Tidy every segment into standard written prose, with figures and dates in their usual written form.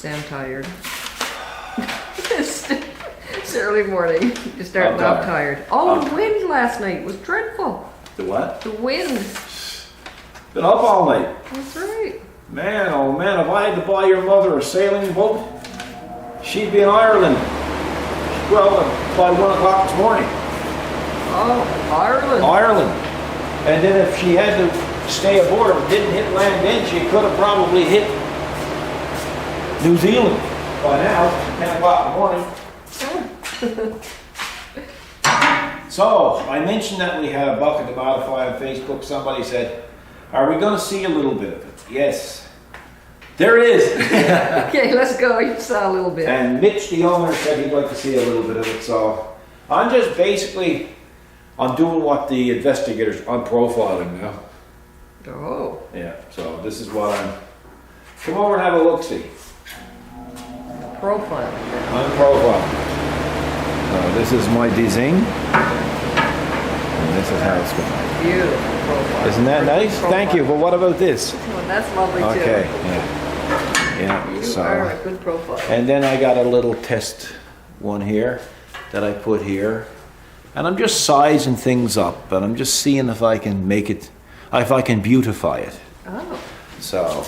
sound tired. It's early morning. You're starting off tired. Oh, the wind last night was dreadful. The what? The wind. Been up all night. That's right. Man, oh man, if I had to buy your mother a sailing boat, she'd be in Ireland. Well, by 1 o'clock this morning. Oh, Ireland. Ireland. And then if she had to stay aboard and didn't hit land in, she could have probably hit New Zealand by now, 10 o'clock in the morning. So, I mentioned that we had a bucket to modify on Facebook. Somebody said, are we going to see a little bit of it? Yes. There it is. Okay, let's go. You saw a little bit. And Mitch, the owner, said he'd like to see a little bit of it. So, I'm just basically, I'm doing what the investigators, I'm profiling now. Oh. Yeah, so this is what I'm, come over and have a look-see. Profiling. I'm profiling. This is my design. And this is how it's going. Beautiful profile. Isn't that nice? Thank you. But what about this? Well, that's lovely too. Okay, yeah. You are a good profile. And then I got a little test one here that I put here. And I'm just sizing things up, and I'm just seeing if I can make it, if I can beautify it. Oh. So,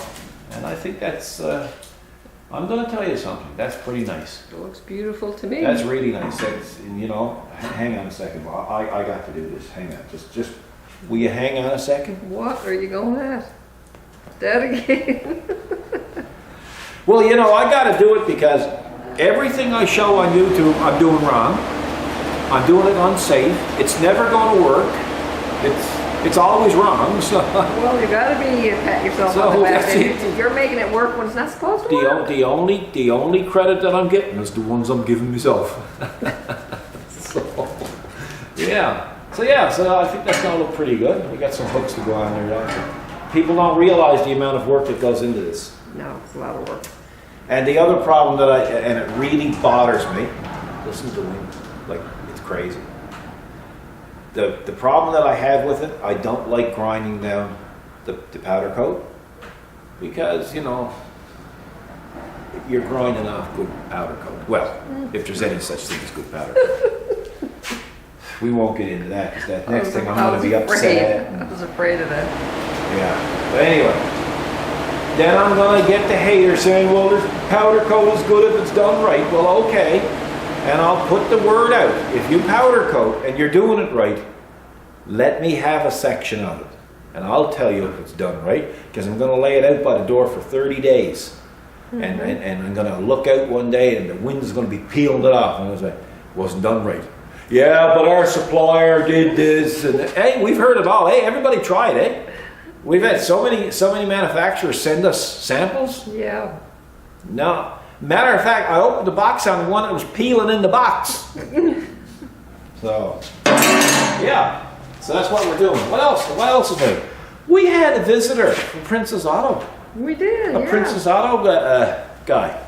and I think that's, I'm going to tell you something. That's pretty nice. It looks beautiful to me. That's really nice. That's, you know, hang on a second. I got to do this. Hang on. Just, will you hang on a second? What are you going at? That again? Well, you know, I got to do it because everything I show on YouTube, I'm doing wrong. I'm doing it unsafe. It's never going to work. It's always wrong. So. Well, you got to be pat yourself on the back. You're making it work when it's not supposed to work. The only credit that I'm getting is the ones I'm giving myself. So, yeah. So I think that's going to look pretty good. We got some hooks to go on there. People don't realize the amount of work that goes into this. No, it's a lot of work. And the other problem that and it really bothers me, listen to me, like it's crazy. The problem that I have with it, I don't like grinding down the powder coat because, you know, you're grinding off good powder coat. Well, if there's any such thing as good powder coat. We won't get into that because that next thing I'm going to be upset. I was afraid of that. Yeah, but anyway. Then I'm going to get the hater saying, well, this powder coat is good if it's done right. Well, okay. And I'll put the word out. If you powder coat and you're doing it right, let me have a section of it. And I'll tell you if it's done right, because I'm going to lay it out by the door for 30 days. And I'm going to look out one day and the wind is going to be peeling it off. And I was like, wasn't done right. Yeah, but our supplier did this. And hey, we've heard it all. Hey, everybody tried it. We've had so many manufacturers send us samples. Yeah. No. Matter of fact, I opened the box on one that was peeling in the box. So, yeah. So that's what we're doing. What else? What else is there? We had a visitor from Princess Auto. We did, A Princess Auto guy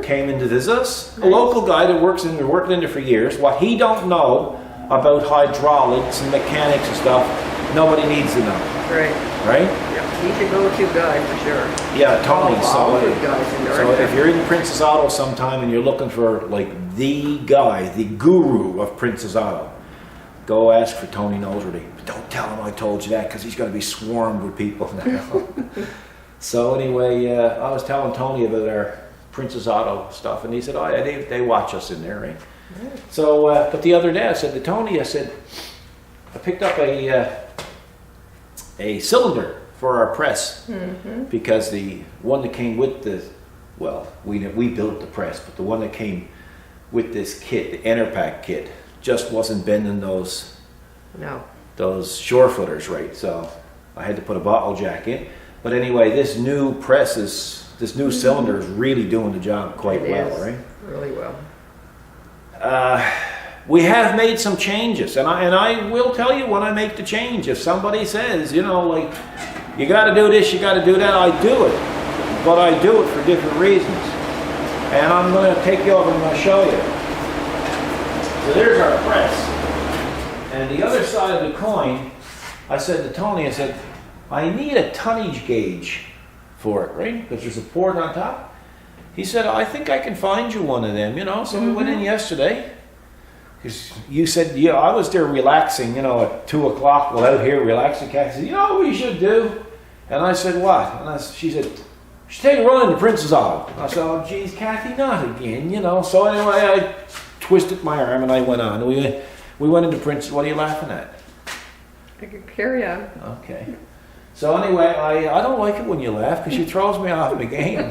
came in to visit us. Nice. A local guy that worked in there for years. What he don't know about hydraulics and mechanics and stuff, nobody needs to know. Right? Yeah. He's a go-to guy for sure. Yeah, Tony. All good guys in there. So if you're in Princess Auto sometime and you're looking for like the guy, the guru of Princess Auto, go ask for Tony Noseworthy. But don't tell him I told you that because he's going to be swarmed with people now. So anyway, I was telling Tony about our Princess Auto stuff, and he said, "Oh yeah, they watch us in there, right?" Right. So, but the other day I said to Tony, I said, I picked up a cylinder for our press because the one that came with the, well, we built the press, but the one that came with this kit, the Enerpack kit, just wasn't bending those shore footers right. So I had to put a bottle jack in. But anyway, this new press this new cylinder is really doing the job quite well, right? Really well. We have made some changes, and I will tell you when I make the change. If somebody says, you know, like, you got to do this, you got to do that, I do it. But I do it for different reasons. And I'm going to take you over and I'm going to show you. So there's our press. And the other side of the coin, I said to Tony, I said, I need a tonnage gauge for it, right? Because there's a port on top. He said, I think I can find you one of them, you know. So we went in yesterday. Because you said, yeah, I was there relaxing, you know, at 2 o'clock, well, out here relaxing. Kathy said, you know what we should do? And I said, what? And she said, you should take a run in the Princess Auto. I said, oh, geez, Kathy, not again, you know. So anyway, I twisted my arm and I went on. We went into Princess. What are you laughing at? I can carry on. Okay. So anyway, I don't like it when you laugh because she throws me off the game.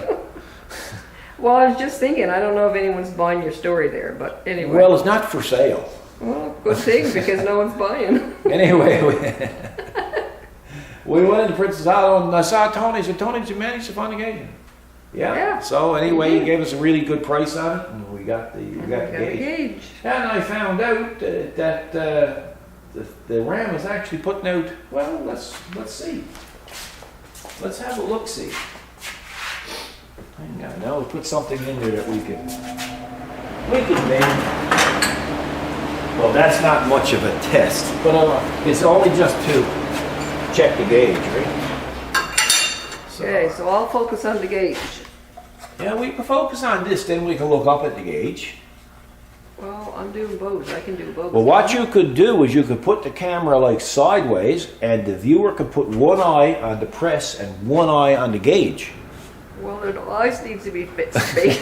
Well, I was just thinking, I don't know if anyone's buying your story there, but anyway. Well, it's not for sale. Well, good thing, because no one's buying. Anyway, we went into Princess Auto and I saw Tony. I said, Tony, did you manage to find the gauge? Yeah. So anyway, he gave us a really good price on it, and we got the gauge. And I found out that the Ram is actually putting out. Well, let's see. Let's have a look. See. Hang on, now we'll put something in there that we can name. Well, that's not much of a test, but it's only just to check the gauge, right? Okay, so I'll focus on the gauge. Yeah, we can focus on this, then we can look up at the gauge. Well, I'm doing both. I can do both. Well, what you could do is you could put the camera like sideways, and the viewer could put one eye on the press and one eye on the gauge. Well, the eyes need to be fit straight.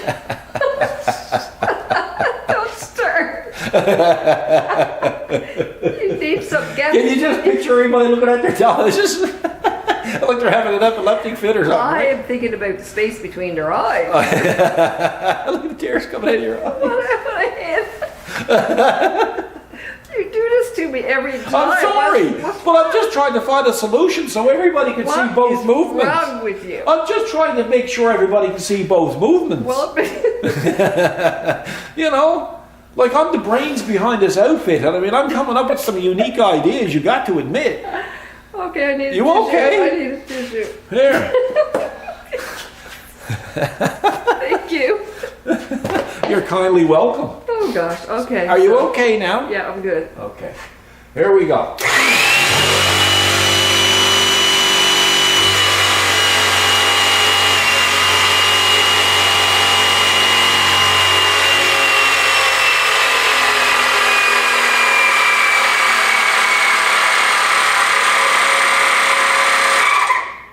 Don't start. You need some gas. Can you just picture everybody looking at their televisions? Like they're having an epileptic fit or something. I am thinking about the space between their eyes. Look at the tears coming out of your eyes. What happened? You do this to me every time. I'm sorry, but I'm just trying to find a solution so everybody can see both movements. What's wrong with you? I'm just trying to make sure everybody can see both movements. Well, you know, like I'm the brains behind this outfit, and I mean, I'm coming up with some unique ideas. You got to admit. Okay, I need a You tissue. okay? I need a tissue. Here. Thank you. You're kindly welcome. Oh gosh. Okay. Are you okay now? Yeah, I'm good. Okay. Here we go.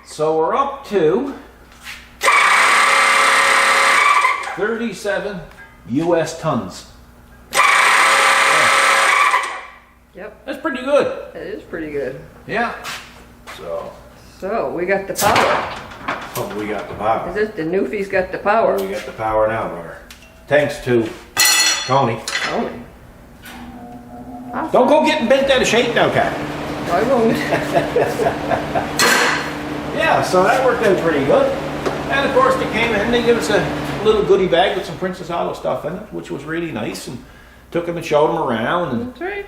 So we're up to 37 US tons. Yep. That's pretty good. That is pretty good. Yeah. So we got the power. Oh, we got the power. Is this the Newfie's got the power? We got the power now, brother. Thanks to Tony. Tony. Awesome. Don't go getting bent out of shape now, Cat. I won't. Yeah, so that worked out pretty good. And of course they came in and they gave us a little goodie bag with some Princess Auto stuff in it, which was really nice, and took them and showed them around. And That's right.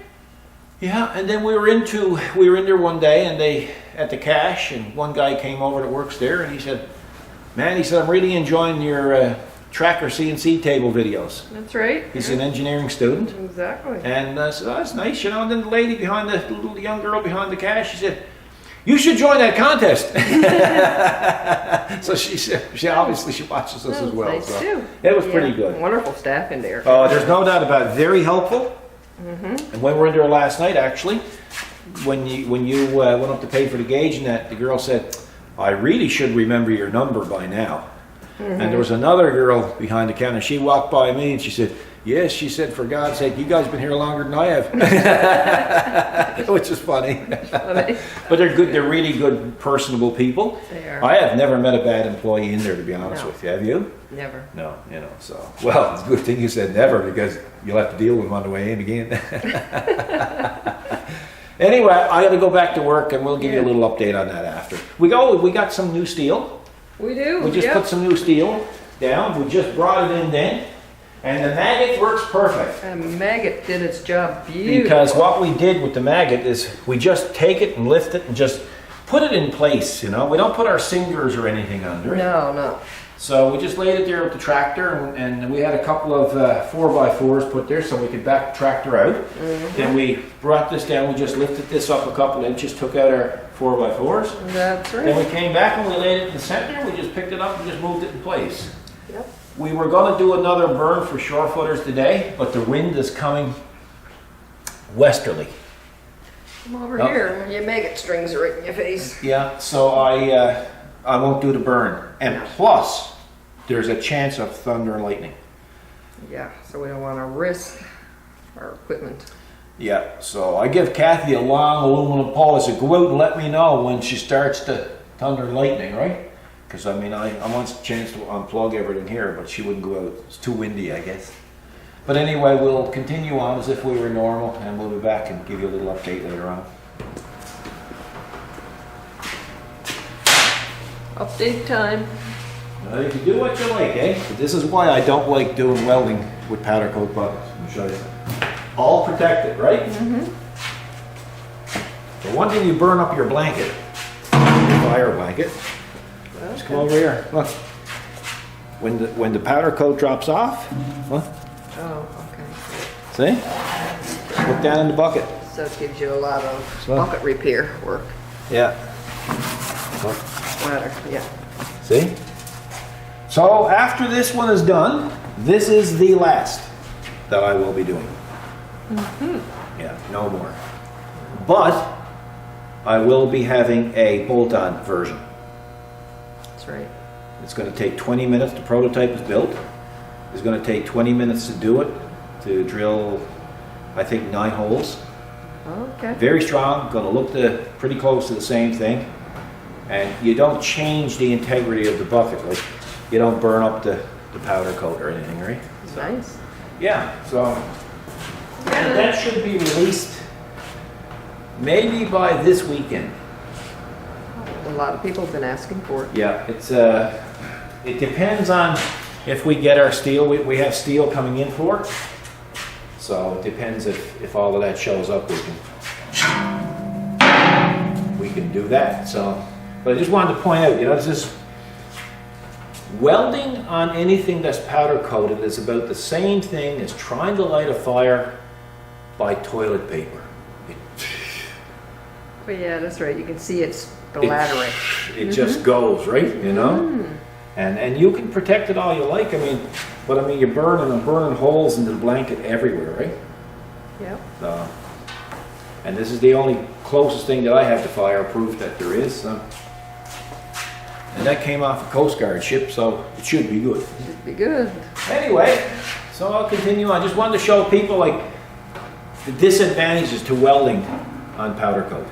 yeah, and then we were in there one day, and they at the cash, and one guy came over that works there, and he said, "Man," he said, "I'm really enjoying your tracker CNC table videos." That's right. He's an engineering student, Exactly. and so that's nice, you know. And then the lady behind the little young girl behind the cash, she said, "You should join that contest." So she obviously watches us as well. Nice So too. it was pretty good. Wonderful staff in there. There's no doubt about it. Very helpful. And when we were in there last night, actually, when you went up to pay for the gauge and that, the girl said, "I really should remember your number by now." And there was another girl behind the counter. She walked by me and she said, "Yes," she said, "for God's sake, you guys been here longer than I have." Which is funny. But they're good. They're really good, personable people. They are. I have never met a bad employee in there, to be honest with you. Have you? Never. No, you know, so. Well, it's a good thing you said never, because you'll have to deal with them on the way in again. Anyway, I got to go back to work, and we'll give you a little update on that after. We got some new steel. We do. We just put some new steel down. We just brought it in then. And the maggot works perfect. And Maggot did its job beautifully. Because what we did with the maggot is we just take it and lift it and just put it in place, you know. We don't put our fingers or anything under it. No. So we just laid it there with the tractor, and we had a couple of 4x4s put there so we could back the tractor out. Then we brought this down, we just lifted this up a couple inches, took out our 4x4s. That's right. Then we came back and we laid it in the center, we just picked it up and just moved it in place. Yep. we were going to do another burn for shore footers today, but the wind is coming westerly. Come over here. Your maggot strings are right in your face. Yeah, so I won't do the burn. And plus, there's a chance of thunder and lightning. Yeah, so we don't want to risk our equipment. Yeah, so I give Kathy a long aluminum pole. I said, go out and let me know when she starts to thunder and lightning, right? Because I mean, I want a chance to unplug everything here, but she wouldn't go out. It's too windy, I guess. But anyway, we'll continue on as if we were normal, and we'll be back and give you a little update later on. Update time. You can do what you like, eh? But this is why I don't like doing welding with powder coat buckets. Let me show you. All protected, right? Mm-hmm. The one thing you burn up your blanket, your fire blanket. Okay. Just come over here. Look. When the powder coat drops off, look. Oh, okay. See? Look down in the bucket. So it gives you a lot of So- bucket repair work. Yeah. Look. Ladder, yeah. See? So after this one is done, this is the last that I will be doing. Mm-hmm. Yeah, no more. But I will be having a bolt-on version. That's right. It's going to take 20 minutes. The prototype is built. It's going to take 20 minutes to do it, to drill, I think, 9 holes. Okay. Very strong, going to look pretty close to the same thing. And you don't change the integrity of the bucket. Like, you don't burn up the powder coat or anything, right? Nice. Yeah, so and that should be released maybe by this weekend. A lot of people have been asking for it. Yeah, it depends on if we get our steel. We have steel coming in for it. So it depends if all of that shows up, we can do that. So, but I just wanted to point out, it's just welding on anything that's powder coated is about the same thing as trying to light a fire by toilet paper. But yeah, that's right. You can see it's bladdering. It just goes, right? And you can protect it all you like. But you're burning holes into the blanket everywhere, right? Yep. And this is the only closest thing that I have to fireproof that there is. So. And that came off a Coast Guard ship, so it should be good. Should be good. Anyway, so I'll continue on. I just wanted to show people like the disadvantages to welding on powder coat.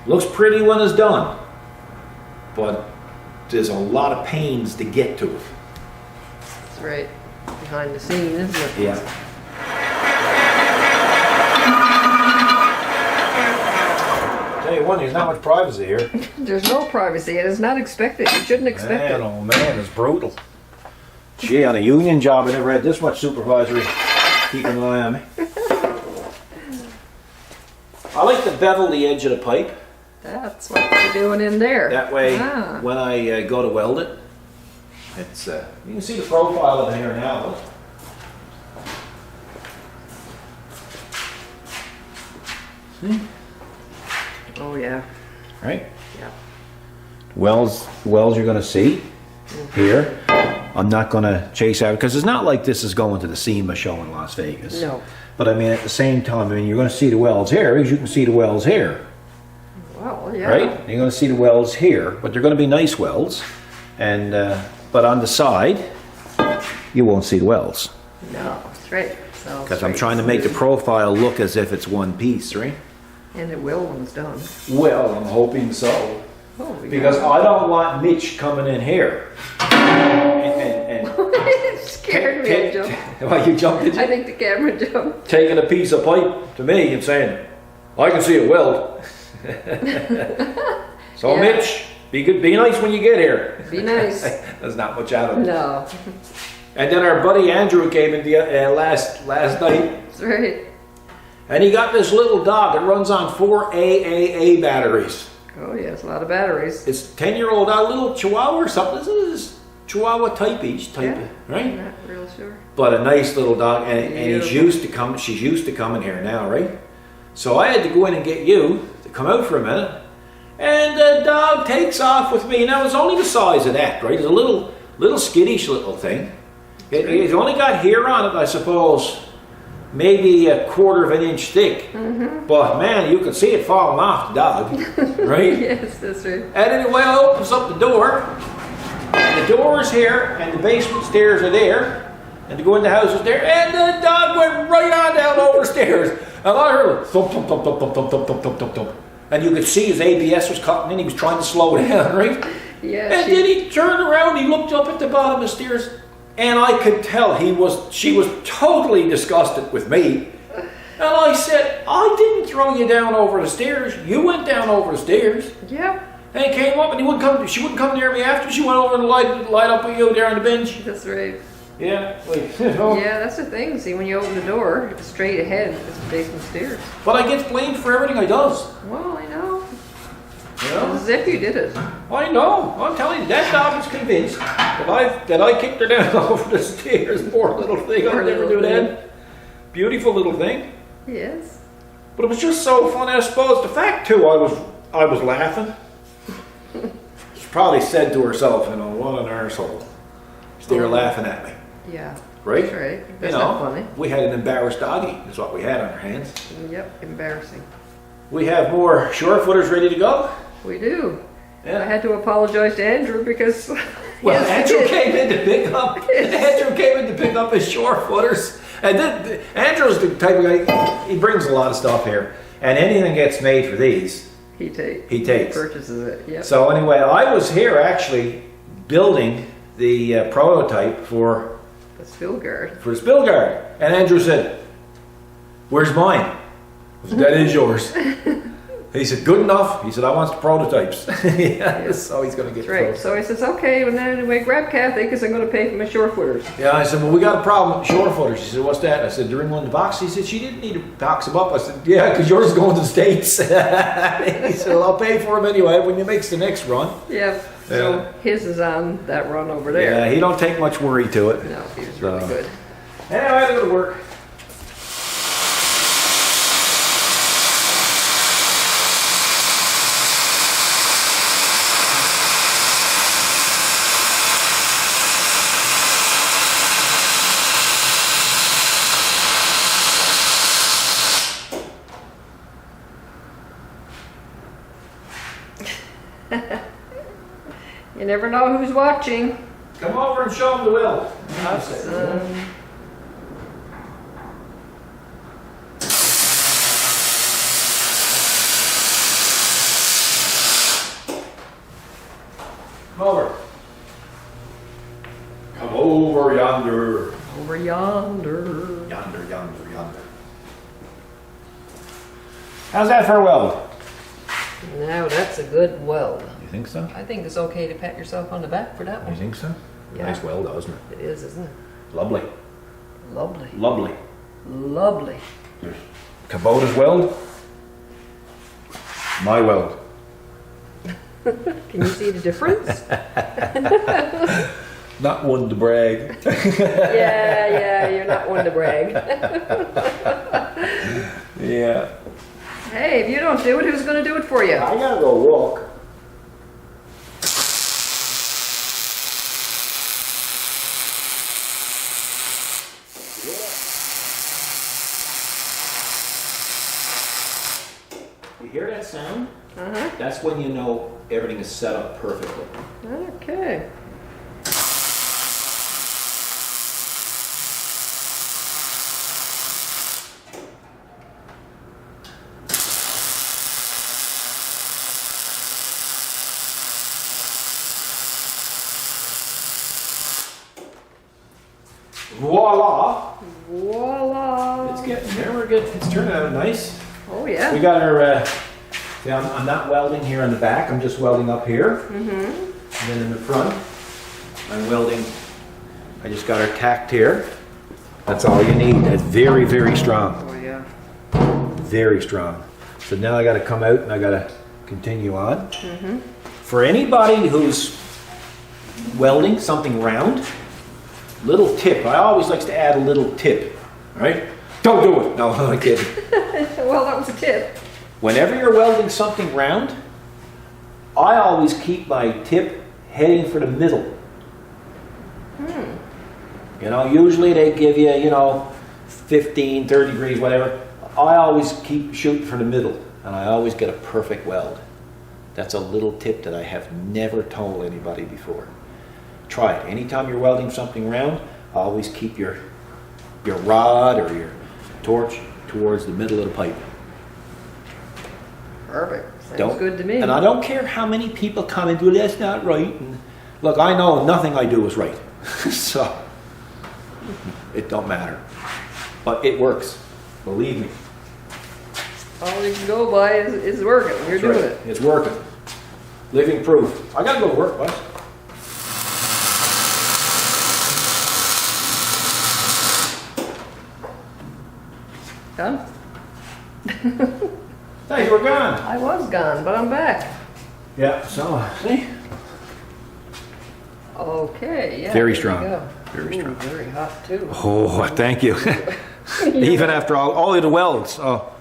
Looks pretty when it's done, but there's a lot of pains to get to it. That's right. Behind the scenes, isn't it? Yeah. Tell you one, there's not much privacy here. There's no privacy. It is not expected. You shouldn't expect Man, it. oh man, it's brutal. Gee, on a union job, I never had this much supervisory keeping an eye on me. I like to bevel the edge of the pipe. That's what you're doing in there. That way, Ah. when I go to weld it, it's you can see the profile of it here now. Look. See? Oh yeah. Right? Yeah. Wells you're going to see here. I'm not going to chase out because it's not like this is going to the SEMA show in Las Vegas. No. But at the same time, you're going to see the welds here, as you can see the welds here. Well, yeah. Right? You're going to see the welds here, but they're going to be nice welds. And but on the side, you won't see the welds. No, that's right. So Because I'm trying to make the profile look as if it's one piece, right? And it will when it's done. Well, I'm hoping so. Oh, yeah. Because I don't want Mitch coming in here. And It scared me. I jumped. Why you jumped, did you? I think the camera jumped. Taking a piece of pipe to me and saying, I can see a weld. So Yeah. Mitch, be good, be nice when you get here. Be nice. There's not much out of it. No. And then our buddy Andrew came in the last night, That's right. and he got this little dog that runs on 4 AAA batteries. Oh yes, a lot of batteries. It's 10-year-old dog, little Chihuahua or something. This is Chihuahua type, Yeah. right? I'm not real sure. But a nice little dog, and he's Beautiful. used to come. She's used to coming here now, right? So I had to go in and get you to come out for a minute, and the dog takes off with me. Now it's only the size of that, right? It's a little skittish little thing, It's only got hair on it, I suppose, maybe a quarter of an inch thick. But man, you can see it falling off the dog, right? Yes, that's right. And anyway, I opens up the door. And the door is here, and the basement stairs are there, and to go in the house is there, and the dog went right on down over stairs. And I heard thump, thump, thump, thump, thump, thump, thump, thump, thump, thump, thump. And you could see his ABS was cutting in, he was trying to slow down, right? Yeah. And then he turned around, he looked up at the bottom of the stairs, and I could tell she was totally disgusted with me. And I said, I didn't throw you down over the stairs, you went down over the stairs. Yep. And he came up and she wouldn't come near me after. She went over and light up with you there on the bench. That's right. Yeah, like, Yeah, that's the thing. See, when you open the door, it's straight ahead, it's the basement stairs. But I get blamed for everything I does. Well, I know. You know? As if you did it. I know. I'm telling you, that dog was convinced that I kicked her down over the stairs. Poor little thing. I'll never do that. Beautiful little thing. Yes. But it was just so funny. I suppose the fact too, I was laughing. She probably said to herself, you know, what an arsehole. She's there laughing at me. Yeah. Right? That's right. That's you not know, funny. we had an embarrassed doggy, is what we had on our hands. Yep, embarrassing. We have more shore footers ready to go. We do. Yeah. I had to apologize to Andrew because... Well, yes, Andrew came in to pick up. Andrew came in to pick up his shore footers, and then Andrew's the type of guy. He brings a lot of stuff here, and anything gets made for these, He takes. he takes. He purchases it. Yep. So anyway, I was here actually building the prototype for The spill guard. the spill guard, and Andrew said, "Where's mine?" I said, "That is yours." He said, "Good enough." He said, "I want the prototypes." Yeah, so he's going to get That's right. those. So he says, okay, well, then anyway, grab Kathy because I'm going to pay for my shore footers. Yeah, I said, "Well, we got a problem with shore footers." She said, "What's that?" I said, "They're in one of the boxes." He said, "She didn't need to box them up." I said, "Yeah, because yours is going to the States." He said, "Well, I'll pay for them anyway when you makes the next run." Yeah. Yeah. So his is on that run over there. Yeah, he don't take much worry to it. No, he was really good. Anyway, I had to go to work. You never know who's watching. Come over and show him the will. Awesome. Come over. Come over yonder. Over yonder. Yonder, yonder, yonder. How's that for a weld? Now that's a good weld. You think so? I think it's okay to pat yourself on the back for that You one. think so? Yeah. Nice weld, isn't it? It is, isn't it? Lovely. Lovely. Lovely. Lovely. There's Kubota's weld. My weld. Can you see the difference? Not one to brag. Yeah, you're not one to brag. Yeah. Hey, if you don't do it, who's going to do it for you? I gotta go walk. You hear that sound? Uh-huh. That's when you know everything is set up perfectly. Okay. Voila! Voila. It's getting there. It's turning out nice. Oh, yeah. We got our. See, I'm not welding here in the back. I'm just welding up here. Mm-hmm. And then in the front, I'm welding. I just got her tacked here. That's all you need. That's very, very strong. Oh, yeah. Very strong. So now I got to come out and I got to continue on. Mm-hmm. For anybody who's welding something round, little tip. I always like to add a little tip. All right? Don't do it. No, I'm kidding. Well, that was a tip. Whenever you're welding something round, I always keep my tip heading for the middle. You know, usually they give you, you know, 15, 30 degrees, whatever. I always keep shooting for the middle, and I always get a perfect weld. That's a little tip that I have never told anybody before. Try it. Anytime you're welding something round, always keep your rod or your torch towards the middle of the pipe. Perfect. Sounds good to me. And I don't care how many people come and do, that's not right. And look, I know nothing I do is right. So, it don't matter. But it works. Believe me. All you can go by is working. You're That's doing right. it. It's working. Living proof. I gotta go to work, boss. Done? Hey, you were gone. I was gone, but I'm back. Yeah, so, see? Okay, yeah. Very there strong. you go. Very Ooh, strong. very hot too. Oh, thank you. Even after all of the welds. Oh,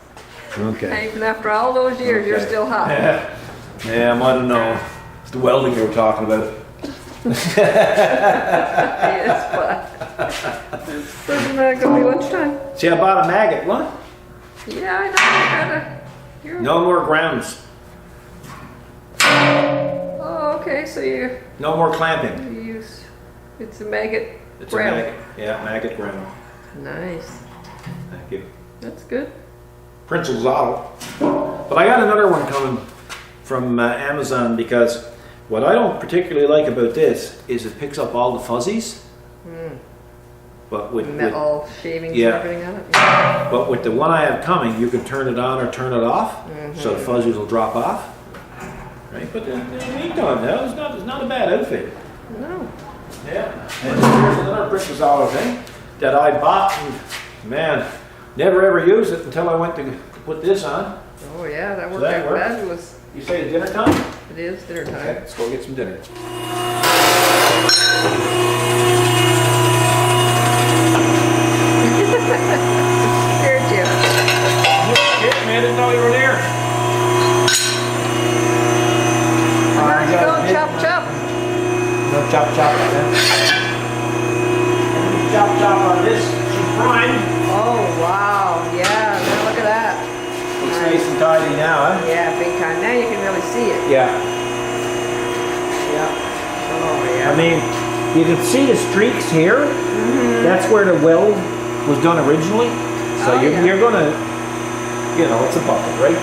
okay. Even after all those years, you're Okay. still hot. Yeah, I don't know. It's the welding you were talking about. Yes, but it's not gonna be much time. See, I bought a maggot. What? Yeah, I know. You're... No more grounds. Oh, okay. So you No more clamping. use it's a maggot. It's ground. a maggot. Yeah, maggot ground. Nice. Thank you. That's good. Principal's Auto. But I got another one coming from Amazon because what I don't particularly like about this is it picks up all the fuzzies. But with Metal shavings yeah. and everything on it. Yeah. but with the one I have coming, you can turn it on or turn it off, so the fuzzies will drop off. Right? But in the meantime, now it's not a bad outfit. No. Yeah. And here's another Principal's Auto thing that I bought and man, never ever used it until I went to put this on. Oh yeah, that worked that out work? fabulous. You say it's dinner time? It is dinner time. Okay, let's go get some dinner. Scared you. Yeah, man, I didn't know you were there. How'd you go? Chop, chop. No chop chop on that. Chop chop on this. She's primed. Oh wow, yeah. Now look at that. Looks nice and tidy now, huh? Yeah, big time. Now you can really see it. Yeah. Yeah. Oh yeah. I mean, you can see the streaks here. That's where the weld was done originally. So Oh, yeah. you're gonna, you know, it's a bucket, right?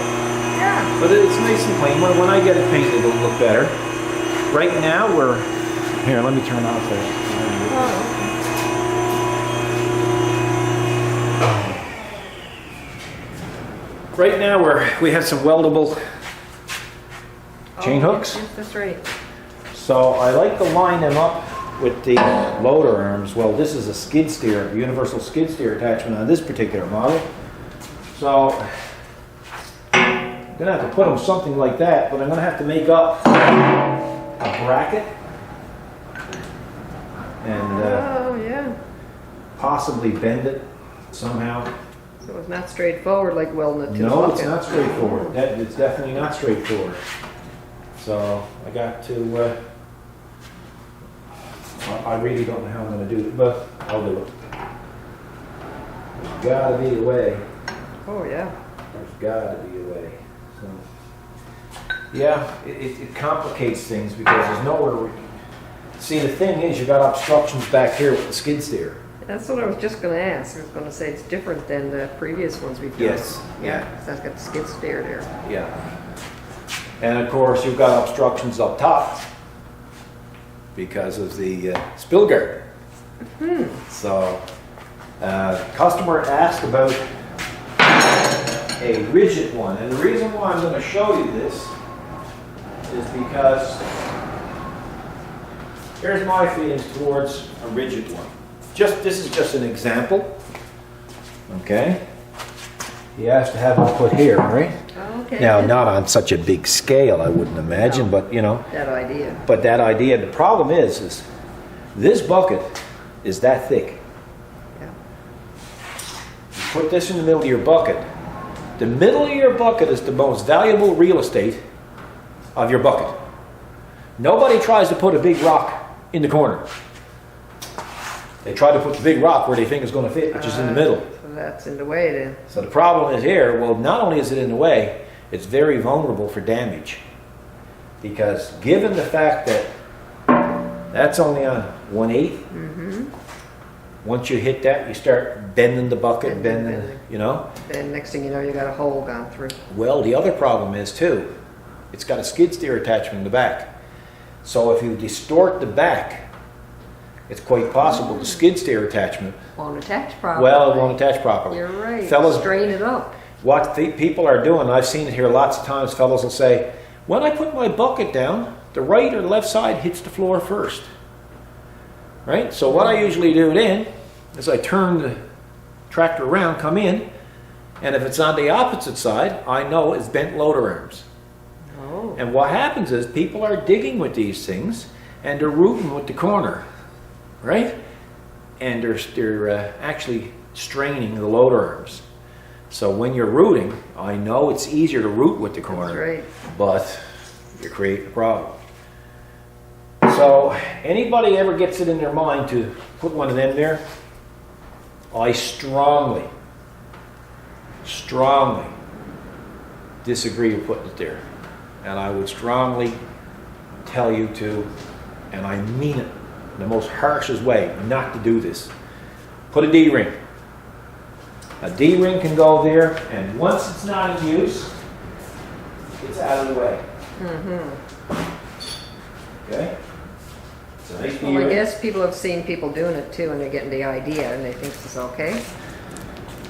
Yeah. But it's nice and clean. When I get it painted, it'll look better. Right now, we're... Here, let me turn off there. Oh. Right now, we have some weldable chain Oh, hooks. Yes, that's right. So I like to line them up with the loader arms. Well, this is a skid steer, universal skid steer attachment on this particular model. So I'm gonna have to put them something like that, but I'm gonna have to make up a bracket and Oh yeah. possibly bend it somehow. So it's not straightforward like welding it to the No, bucket. it's not straightforward. It's definitely not straightforward. So I got to, I really don't know how I'm going to do it, but I'll do it. There's got to be a way. Oh yeah. There's got to be a way. So, yeah, it complicates things because there's nowhere. See, the thing is, you got obstructions back here with the skid steer. That's what I was just going to ask. I was going to say it's different than the previous ones we've done. Yes. Yeah. 'Cause that's got the skid steer there. Yeah. And of course, you've got obstructions up top because of the spill guard. So, customer asked about a rigid one, and the reason why I'm going to show you this is because here's my feelings towards a rigid one. This is just an example. Okay. He asked to have it put here, right? Oh, okay. Now, not on such a big scale, I wouldn't imagine, but you know. That idea. But that idea, the problem is this bucket is that thick. Yeah. You put this in the middle of your bucket. The middle of your bucket is the most valuable real estate of your bucket. Nobody tries to put a big rock in the corner. They try to put the big rock where they think is going to fit, which is in the middle. So that's in the way then. So the problem is here, well, not only is it in the way, it's very vulnerable for damage. Because given the fact that that's only on 1/8, once you hit that, you start bending the bucket, bending, you know? Then next thing you know, you got a hole gone through. Well, the other problem is too, it's got a skid steer attachment in the back. So if you distort the back, it's quite possible the skid steer attachment, Won't attach properly. well, it won't attach properly. You're right. Fellas, Strain it up. what people are doing, I've seen it here lots of times, fellas will say, when I put my bucket down, the right or left side hits the floor first. Right? So what I usually do then is I turn the tractor around, come in, and if it's on the opposite side, I know it's bent loader arms. Oh. And what happens is people are digging with these things and they're rooting with the corner, right? And they're actually straining the loader arms. So when you're rooting, I know it's easier to root with the corner, That's right. but you create a problem. So anybody ever gets it in their mind to put one of them there, I strongly disagree with putting it there. And I would strongly tell you to, and I mean it in the most harshest way, not to do this. Put a D-ring. A D-ring can go there, and once it's not in use, it's out of the way. Okay? It's a nice Well, I D-ring. guess people have seen people doing it too, and they're getting the idea, and they think this is okay,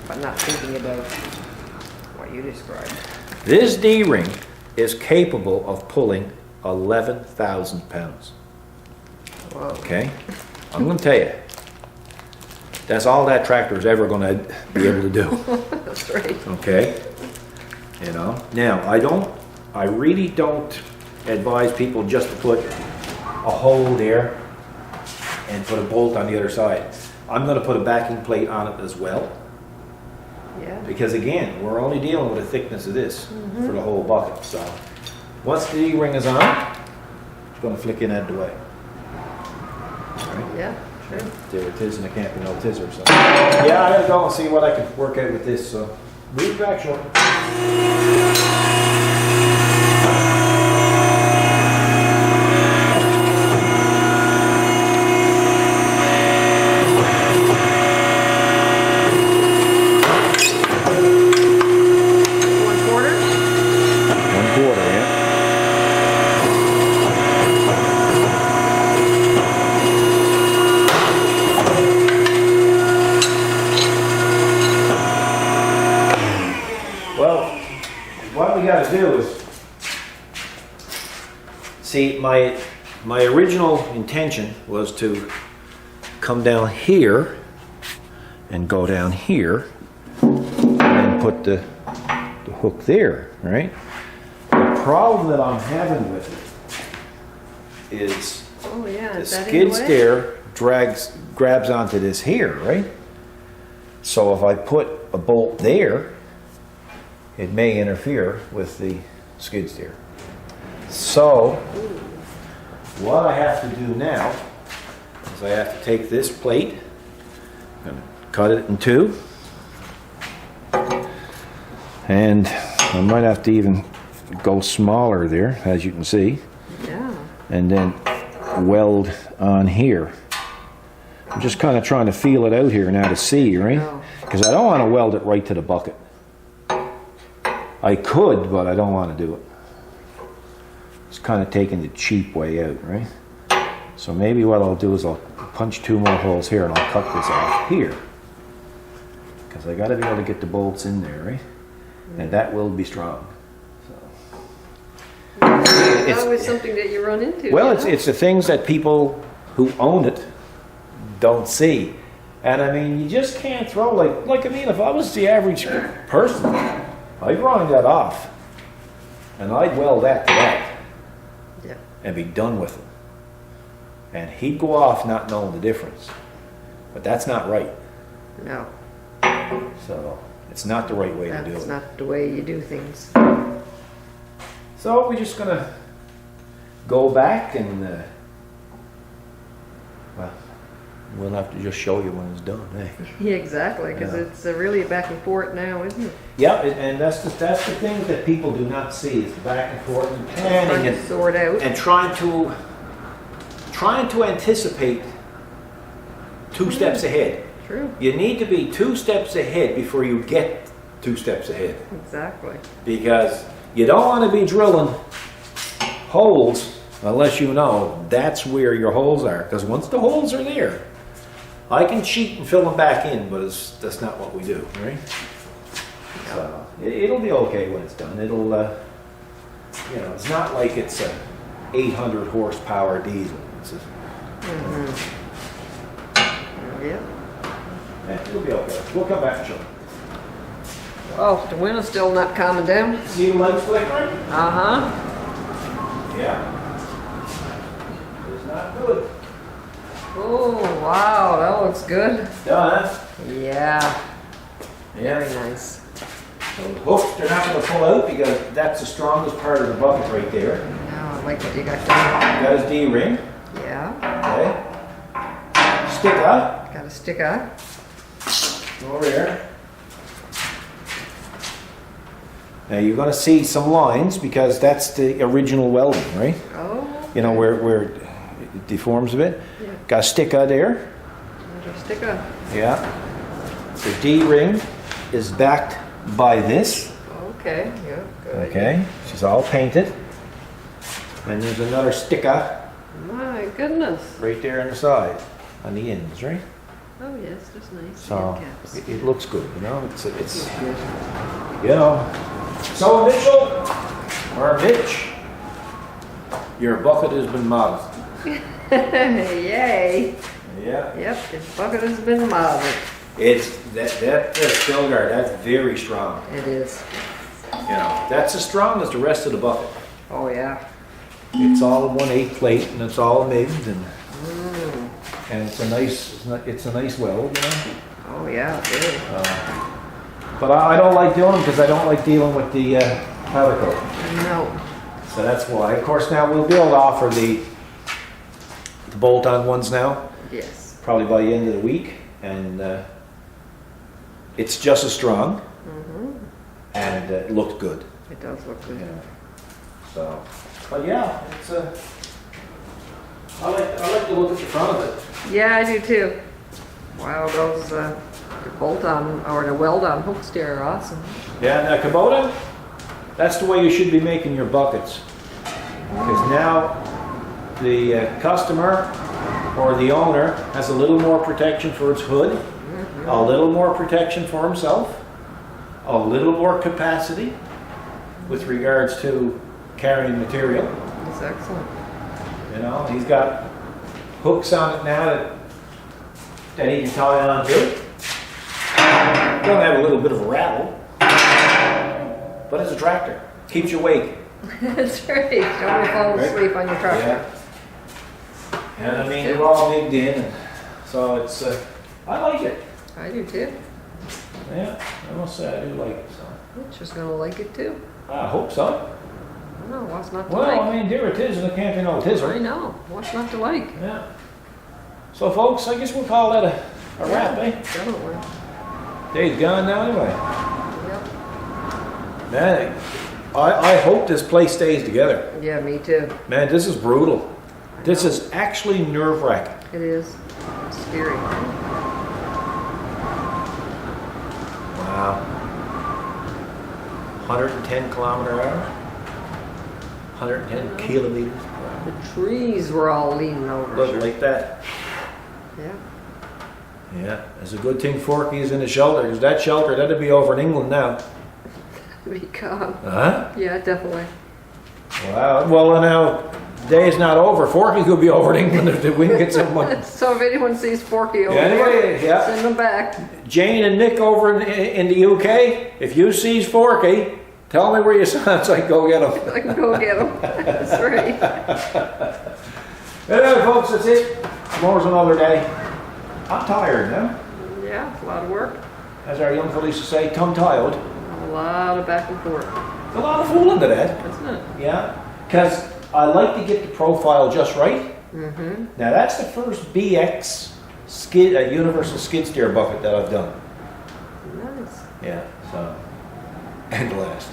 but not thinking about what you described. This D-ring is capable of pulling 11,000 pounds. Whoa. Okay? I'm going to tell you, that's all that tractor is ever going to be able to do. That's right. Okay? You know? Now, I really don't advise people just to put a hole there and put a bolt on the other side. I'm going to put a backing plate on it as well. Yeah. Because again, we're only dealing with the thickness of this for the whole bucket. So once the D-ring is on, it's going to flick in out of the way. All right? Yeah, sure. There it is, and it can't be no tizzer. So yeah, I gotta go and see what I can work out with this. So we'll be back shortly. One quarter? 1/4, yeah. Well, what we got to do is see. My original intention was to come down here and go down here and then put the hook there, right? The problem that I'm having with it is Oh, yeah. the Is that in skid the way? steer grabs onto this here, right? So if I put a bolt there, it may interfere with the skid steer. So what I have to do now is I have to take this plate, I'm gonna cut it in two, and I might have to even go smaller there, as you can see, Yeah. and then weld on here. I'm just kind of trying to feel it out here now to see, right? Oh. Because I don't want to weld it right to the bucket. I could, but I don't want to do it. It's kind of taking the cheap way out, right? So maybe what I'll do is I'll punch 2 more holes here and I'll cut this off here. Because I got to be able to get the bolts in there, right? And that will be strong. It's always something that you run into. Well, you know? it's the things that people who own it don't see. And I mean, you just can't throw like I mean, if I was the average person, I'd grind that off. And I'd weld that to that. Yeah. And be done with it. And he'd go off not knowing the difference. But that's not right. No, So it's not the right way to do that's it. not the way you do things. So we're just gonna go back and well, we'll have to just show you when it's done, eh? Yeah, exactly, because Yeah. it's really back and forth now, isn't it? Yeah, and that's the thing that people do not see, is the back and forth and Trying planning to sort out. and trying to anticipate 2 steps ahead. True, You need to be 2 steps ahead before you get 2 steps ahead. exactly. Because you don't want to be drilling holes unless you know that's where your holes are. Because once the holes are there, I can cheat and fill them back in, but that's not what we do, right? So it'll be okay when it's done. It'll, it's not like it's a 800 horsepower diesel. It's a, Yep. yeah, it'll be okay. We'll come back and show you. Oh, the wind is still not calming down. See the lights flickering? Uh-huh. Yeah. It's not good. Oh, wow, that looks good. Done. Yeah, Yeah. very nice. Those hooks, they're not going to pull out because that's the strongest part of the bucket right there. Now, I like what you got done. Got his D-ring. Yeah, Okay. Stick up. got a stick on. Over here. Now you're going to see some lines because that's the original welding, right? Oh. You know where it deforms a bit. Yeah. Got a stick out there. There's a stick on. Yeah. The D-ring is backed by this. Okay, yeah, good. Okay. She's all painted. And there's another sticker My goodness. right there on the side, on the ends, right? Oh, yes, that's nice. So End caps. it looks good, you know. It's Good. you know. So Mitchell or Mitch, your bucket has been modded. Yay. Yeah. Yep, this bucket has been modded. It's that steel guard. That's very strong. It is. You know, that's as strong as the rest of the bucket. Oh, yeah. It's all 1/8 plate and it's all MIG'd and it's a nice weld, you know. Oh, yeah, it is. But I don't like doing them because I don't like dealing with the powder coat. No. So that's why. Of course, now we'll be able to offer the bolt-on ones now, Yes. probably by the end of the week, and it's just as strong and it looks good. It does look good. So, but yeah, it's I like to look at the front of it. Yeah, I do too. Wow, those the bolt-on or the weld-on hooks there are awesome. Yeah, now Kubota, that's the way you should be making your buckets. Because now the customer or the owner has a little more protection for its hood, a little more protection for himself, a little more capacity with regards to carrying material. It's excellent. You know, he's got hooks on it now that he can tie on to. Don't have a little bit of a rattle, but it's a tractor. Keeps you awake. That's right. Don't fall Right. asleep on your truck. Yeah. And I mean, they're all MIG'd in, and so it's, I like it. I do too. Yeah, I must say I do like it, so. Mitch is gonna like it too. I hope so. I don't know what's not to Well, I like. mean, dear it is, and it can't be no I tizzer. know. What's not to like? Yeah. So folks, I guess we'll call that a wrap, eh? Definitely. Day's gone now anyway. Yep. Man, I hope this place stays together. Yeah, me too. Man, this is brutal. This is actually nerve-wracking. It is. It's scary. Wow. 110 kilometer hour? 110 kilometers per hour. The trees were all leaning over. Look like that. Yeah. Yeah, it's a good thing Forky is in the shelter, because that shelter, that'd be over in England now. Be calm. Huh? Yeah, definitely. Wow. Well, now, day's not over. Forky could be over in England if the wind gets someone. So if anyone sees Forky over Yeah, there, anyway, yeah. send them back. Jane and Nick over in the UK, if you sees Forky, tell me where you saw him so I can go get him. I can go get them. That's right. Anyway, folks, that's it. Tomorrow's another day. I'm tired now. Yeah, it's a lot of work. As our young fellas used to say, tongue-tied. A lot of back and forth, A lot of fooling to that. isn't it? Yeah, because I like to get the profile just right. Mm-hmm. Now that's the first BX a universal skid steer bucket that I've done. Nice. Yeah, so, and last.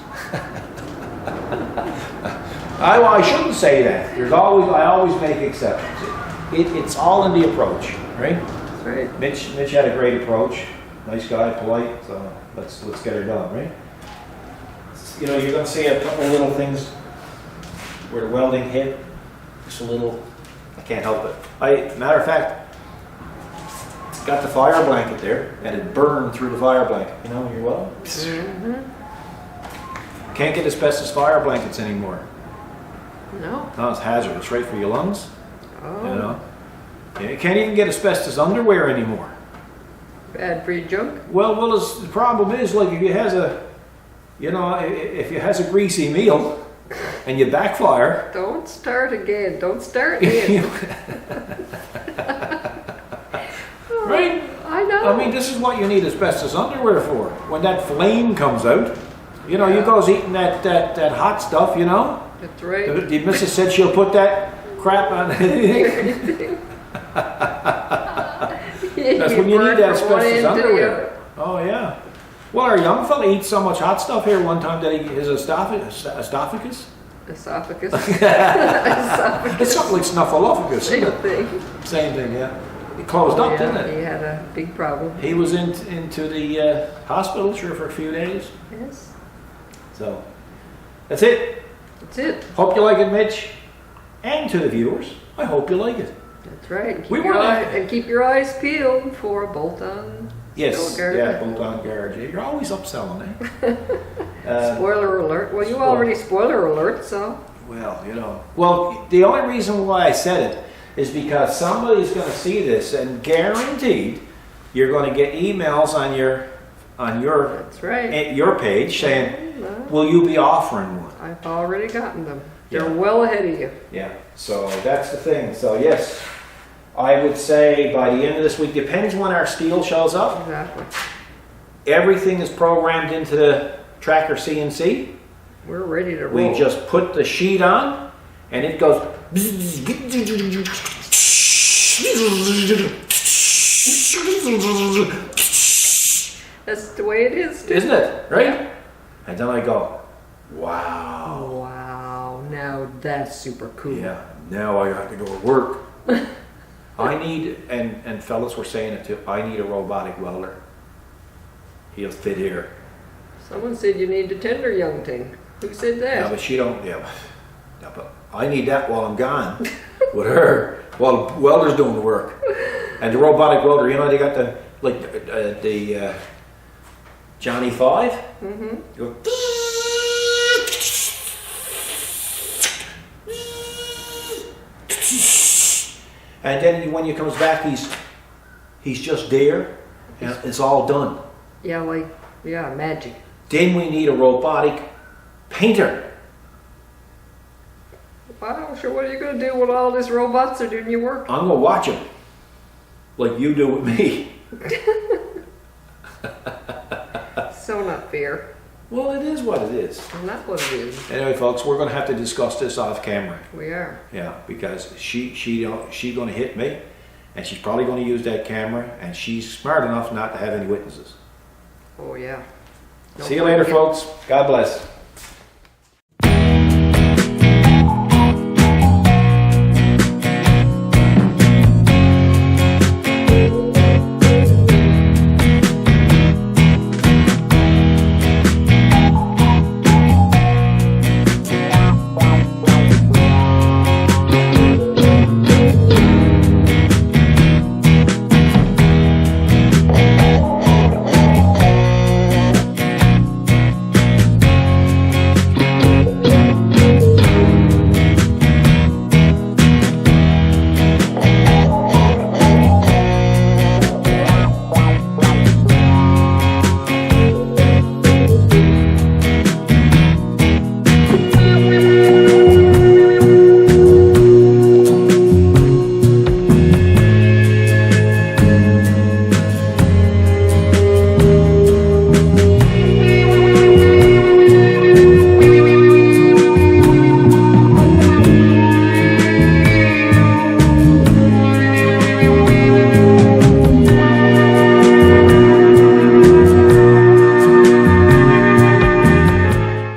I shouldn't say that. I always make exceptions. It's all in the approach, right? That's right. Mitch had a great approach. Nice guy, polite. So let's get her done, right? You know, you're going to see a couple little things where the welding hit. Just a little. I can't help it. Matter of fact, got the fire blanket there, and it burned through the fire blanket. You know, you're well. Mm-hmm. Can't get asbestos fire blankets anymore. No. No, it's hazardous, right for your lungs. Oh. You know, you can't even get asbestos underwear anymore. Bad for your junk? Well, the problem is, like, if you has a greasy meal and you backfire. Don't start again. Don't start again. Right? I know. I mean, this is what you need asbestos underwear for. When that flame comes out, you know, you goes eating that hot stuff, you know. That's right. The missus said she'll put that crap on anything. That's when you need that asbestos underwear. Oh yeah. Well, our young fella eats so much hot stuff here one time that his esophagus. Esophagus. It's something like snuffleupagus. Same thing. Same thing, yeah. It closed up, didn't it? He had a big problem. He was into the hospital, sure, for a few days. Yes. So, that's it. That's it. Hope you like it, Mitch. And to the viewers, I hope you like it. That's right. Keep your eyes peeled for a bolt-on. Yes, Garage. yeah, bolt-on garage. You're always upselling, eh? Spoiler alert. Well, you already spoiler alert, so. Well, you know. Well, the only reason why I said it is because somebody's going to see this, and guaranteed, you're going to get emails on your That's right. your page saying, "Will you be offering one?" I've already gotten them. They're Yeah. well ahead of you. Yeah. So that's the thing. So yes, I would say by the end of this week, depends when our steel shows up. Exactly. Everything is programmed into the tracker CNC. We're ready to roll. We just put the sheet on, and it goes. That's the way it is, too. Isn't it? Right? Yeah. And then I go, wow. Wow. Now that's super cool. Yeah. Now I have to go to work. I need, and fellas were saying it too, I need a robotic welder. He'll fit here. Someone said you need a tender young thing. Who said that? Yeah, but she don't, yeah, but I need that while I'm gone with her, while the welder's doing the work. And the robotic welder, you know, they got the Johnny 5. Mm-hmm. You go, and then when he comes back, he's just there, and it's all done. Yeah, magic. Then we need a robotic painter. Wow, so what are you going to do when all these robots are doing your work? I'm gonna watch him, like you do with me. So not fair. Well, it is what it is. And that's what it is. Anyway, folks, we're gonna have to discuss this off camera. We are. Yeah, because she's gonna hit me, and she's probably gonna use that camera, and she's smart enough not to have any witnesses. Oh, yeah. See you later, folks. God bless.